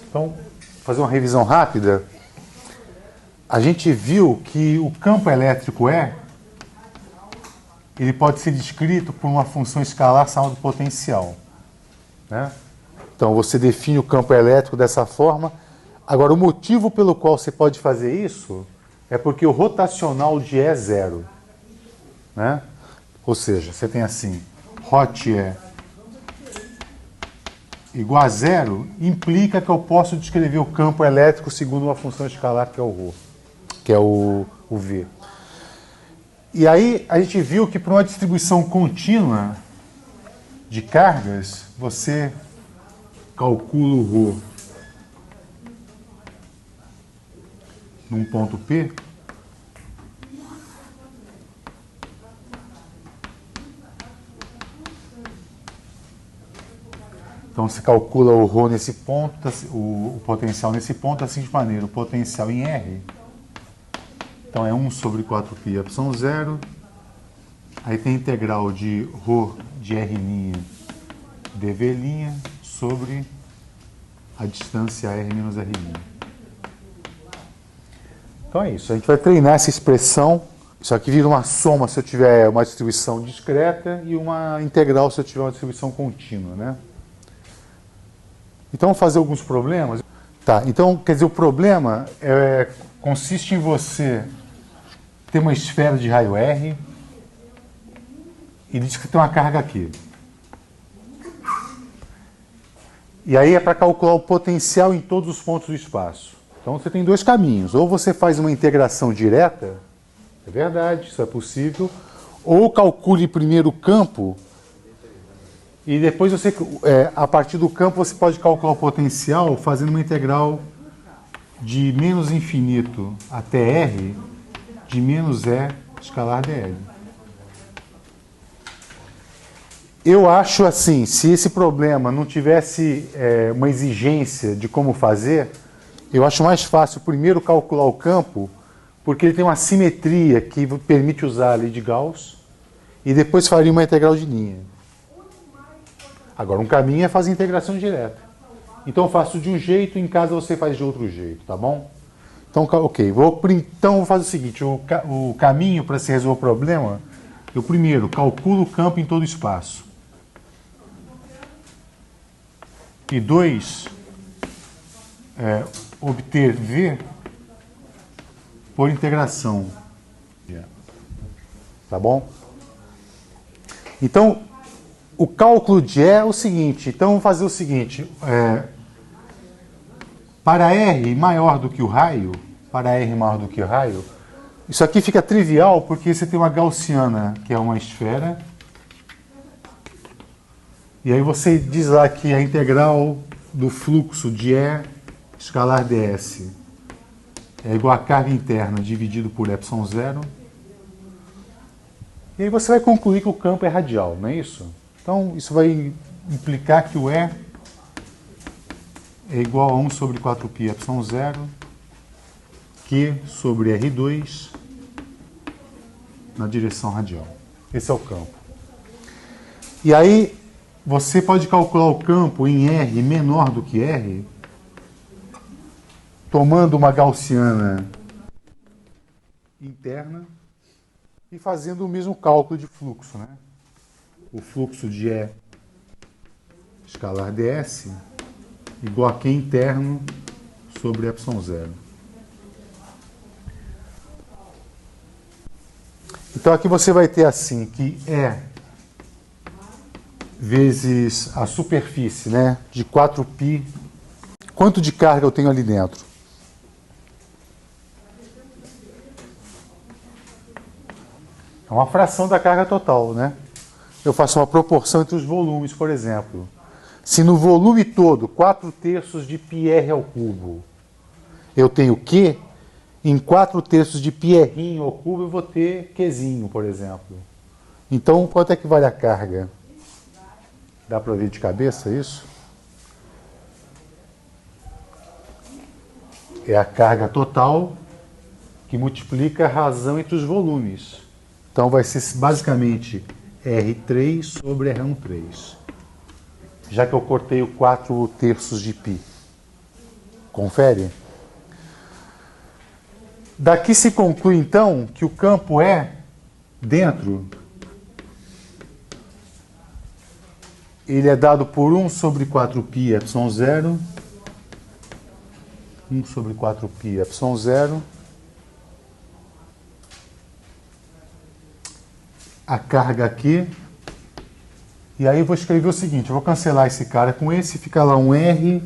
Então, fazer uma revisão rápida. A gente viu que o campo elétrico ele pode ser descrito por uma função escalar chamada potencial, né? Então, você define o campo elétrico dessa forma. Agora, o motivo pelo qual você pode fazer isso é porque o rotacional de E é zero, né? Ou seja, você tem assim, hot E igual a zero, implica que eu posso descrever o campo elétrico segundo uma função escalar que é o ρ, que é o V. E aí a gente viu que para uma distribuição contínua de cargas, você calcula o ρ num ponto P, então você calcula o ρ nesse ponto, o potencial nesse ponto da seguinte maneira: o potencial em R, então é 1 sobre 4π epsilon zero, aí tem a integral de ρ de R' dV' sobre a distância R menos R'. Então é isso, a gente vai treinar essa expressão. Isso aqui vira uma soma se eu tiver uma distribuição discreta e uma integral se eu tiver uma distribuição contínua, né? Então vamos fazer alguns problemas. Tá, então quer dizer, o problema consiste em você ter uma esfera de raio R e diz que tem uma carga aqui. E aí é para calcular o potencial em todos os pontos do espaço. Então você tem dois caminhos. Ou você faz uma integração direta, é verdade, isso é possível, ou calcule primeiro o campo e depois você, a partir do campo, você pode calcular o potencial fazendo uma integral de menos infinito até R de menos E escalar dl. Eu acho assim, se esse problema não tivesse uma exigência de como fazer, eu acho mais fácil primeiro calcular o campo, porque ele tem uma simetria que permite usar a lei de Gauss, e depois faria uma integral de linha. Agora, um caminho é fazer integração direta. Então eu faço de um jeito, em casa você faz de outro jeito, tá bom? Então, ok, então vou fazer o seguinte, o caminho para se resolver o problema, eu primeiro calculo o campo em todo o espaço. E dois, obter V por integração. Tá bom? Então, o cálculo de E é o seguinte. Então, vamos fazer o seguinte. Para R maior do que o raio, isso aqui fica trivial porque você tem uma gaussiana, que é uma esfera. E aí você diz lá que a integral do fluxo de E escalar ds é igual a carga interna dividido por epsilon zero. E aí você vai concluir que o campo é radial, não é isso? Então isso vai implicar que o E é igual a 1 sobre 4π epsilon zero Q sobre R2 na direção radial. Esse é o campo. E aí você pode calcular o campo em R menor do que R, tomando uma gaussiana interna e fazendo o mesmo cálculo de fluxo, né? O fluxo de E escalar ds igual a Q interno sobre epsilon zero. Então aqui você vai ter assim, que E vezes a superfície, né, de 4π, quanto de carga eu tenho ali dentro? É uma fração da carga total, né? Eu faço uma proporção entre os volumes, por exemplo. Se no volume todo, 4/3 de πr ao cubo, eu tenho Q, em 4/3 de πr ao cubo eu vou ter Qzinho, por exemplo. Então, quanto é que vale a carga? Dá para ver de cabeça isso? É a carga total que multiplica a razão entre os volumes. Então vai ser basicamente R3 sobre R13. Já que eu cortei o 4/3 de π. Confere? Daqui se conclui, então, que o campo é dentro. Ele é dado por 1 sobre 4π ε0. 1 sobre 4π ε0. A carga aqui. E aí eu vou escrever o seguinte, eu vou cancelar esse cara com esse, fica lá um R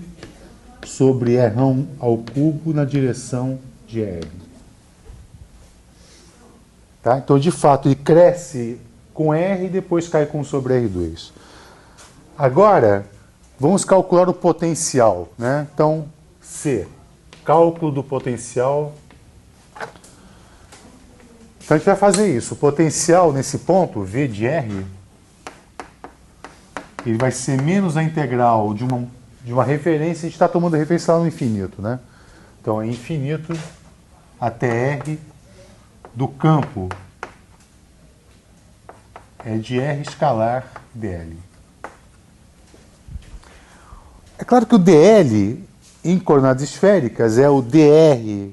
sobre R1 ao cubo na direção de R. Tá? Então, de fato, ele cresce com R e depois cai com 1 sobre R2. Agora, vamos calcular o potencial, né? Então, C, cálculo do potencial. Então, a gente vai fazer isso. O potencial nesse ponto, V de R, ele vai ser menos a integral de uma referência, a gente está tomando referência lá no infinito, né? Então, é infinito até R do campo é de R escalar dl. É claro que o dl em coordenadas esféricas é o dr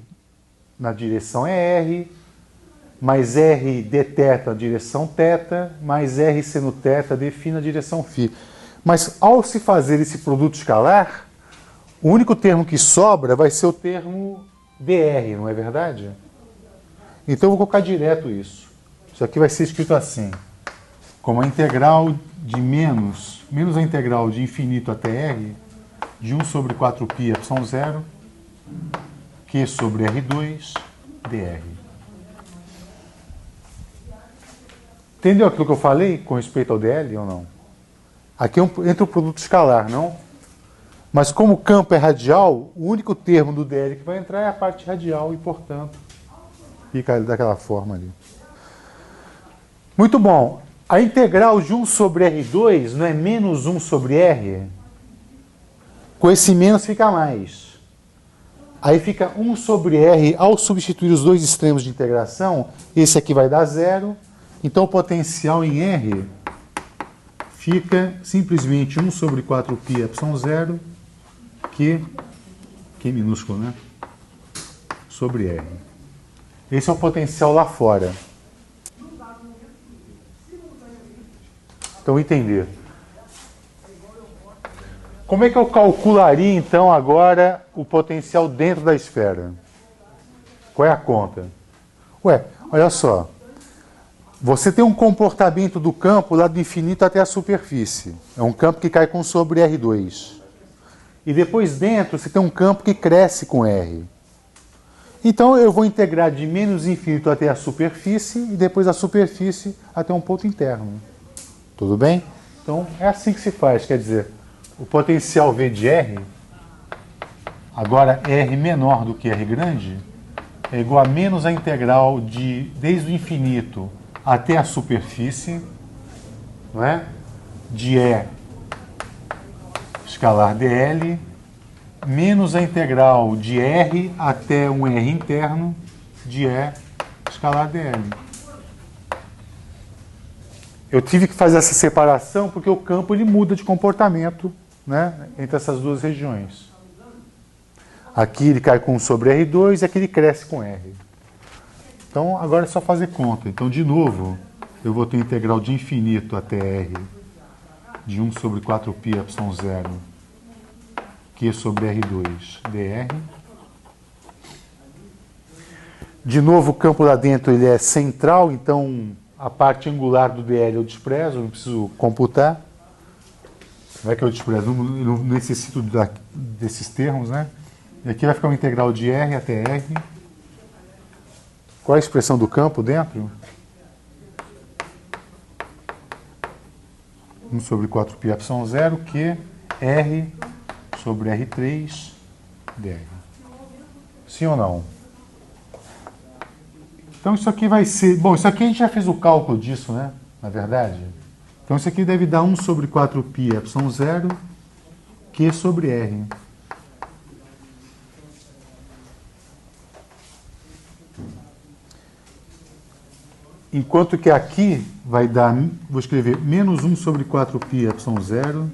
na direção R, mais R dθ na direção θ, mais R seno θ dφ na direção φ. Mas ao se fazer esse produto escalar, o único termo que sobra vai ser o termo dr, não é verdade? Então eu vou colocar direto isso. Isso aqui vai ser escrito assim, como a integral de menos a integral de infinito até R, de 1 sobre 4π ε0, Q sobre R2, dr. Entendeu aquilo que eu falei com respeito ao dl ou não? Aqui entra o produto escalar, não? Mas como o campo é radial, o único termo do dl que vai entrar é a parte radial e, portanto, fica daquela forma ali. Muito bom. A integral de 1 sobre R2 não é menos 1 sobre R? Com esse menos fica mais. Aí fica 1 sobre R, ao substituir os dois extremos de integração, esse aqui vai dar zero. Então o potencial em R fica simplesmente 1 sobre 4π ε0, que minúsculo, né? Sobre R. Esse é o potencial lá fora. Então, entender. Como é que eu calcularia, então, agora o potencial dentro da esfera? Qual é a conta? Ué, olha só. Você tem um comportamento do campo lá do infinito até a superfície. É um campo que cai com sobre R2. E depois dentro você tem um campo que cresce com R. Então eu vou integrar de menos infinito até a superfície e depois da superfície até um ponto interno. Tudo bem? Então é assim que se faz, quer dizer, o potencial V de R, agora R menor do que R grande, é igual a menos a integral desde o infinito até a superfície, não é? De E escalar dl, menos a integral de R até um R interno de E escalar dl. Eu tive que fazer essa separação porque o campo ele muda de comportamento, né, entre essas duas regiões. Aqui ele cai com 1 sobre R2 e aqui ele cresce com R. Então agora é só fazer conta. Então, de novo, eu vou ter integral de infinito até R de 1 sobre 4π ε0 Q sobre R2 dr. De novo, o campo lá dentro ele é central, então a parte angular do dl eu desprezo, não preciso computar. Não é que eu desprezo, não necessito desses termos, né? E aqui vai ficar uma integral de R até R. Qual é a expressão do campo dentro? 1 sobre 4π ε0, que R sobre R3 dr. Sim ou não? Então isso aqui vai ser... Bom, isso aqui a gente já fez o cálculo disso, né? Na verdade. Então isso aqui deve dar 1 sobre 4π ε0, Q sobre R. Enquanto que aqui vai dar, vou escrever menos 1 sobre 4πε0,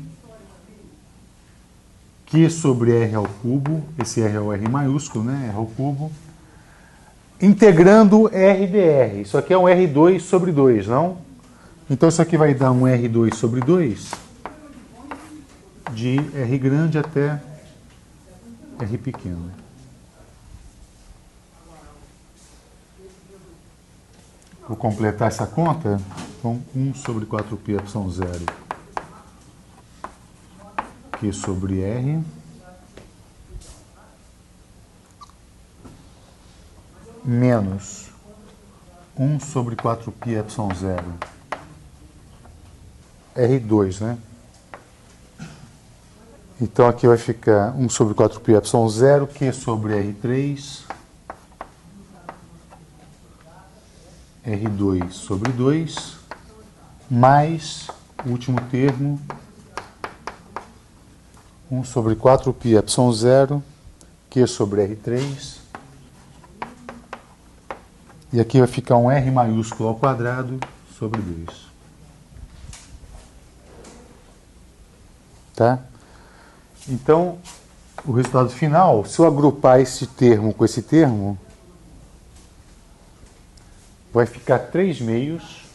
Q sobre R ao cubo, esse R é o R maiúsculo, né? R ao cubo, integrando R dr. Isso aqui é um R2 sobre 2, não? Então isso aqui vai dar um R2 sobre 2 de R grande até R pequeno. Vou completar essa conta. Então, 1 sobre 4πε0 Q sobre R menos 1 sobre 4πε0 R2, né? Então aqui vai ficar 1 sobre 4πε0 Q sobre R3 R2 sobre 2 mais o último termo 1 sobre 4πε0 Q sobre R3 e aqui vai ficar um R maiúsculo ao quadrado sobre 2. Tá? Então, o resultado final, se eu agrupar esse termo com esse termo, vai ficar 3 meios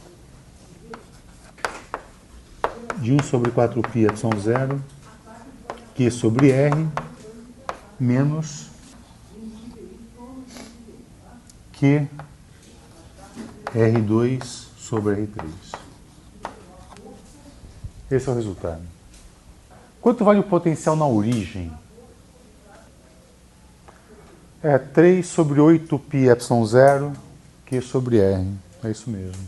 de 1 sobre 4πε0 Q sobre R menos Q R2 sobre R3. Esse é o resultado. Quanto vale o potencial na origem? É 3 sobre 8πε0 Q sobre R. É isso mesmo.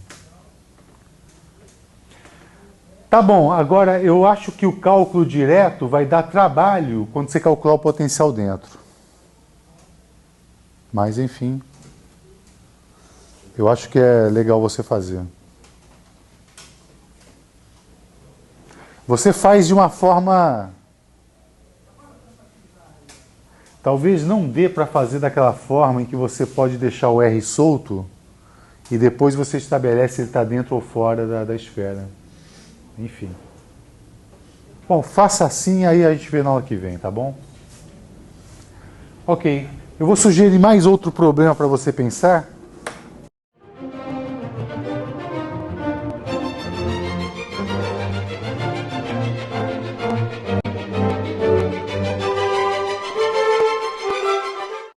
Tá bom, agora eu acho que o cálculo direto vai dar trabalho quando você calcular o potencial dentro. Mas, enfim, eu acho que é legal você fazer. Você faz de uma forma... Talvez não dê para fazer daquela forma em que você pode deixar o R solto e depois você estabelece se ele está dentro ou fora da esfera. Enfim. Bom, faça assim, aí a gente vê na aula que vem, tá bom? Ok. Eu vou sugerir mais outro problema para você pensar.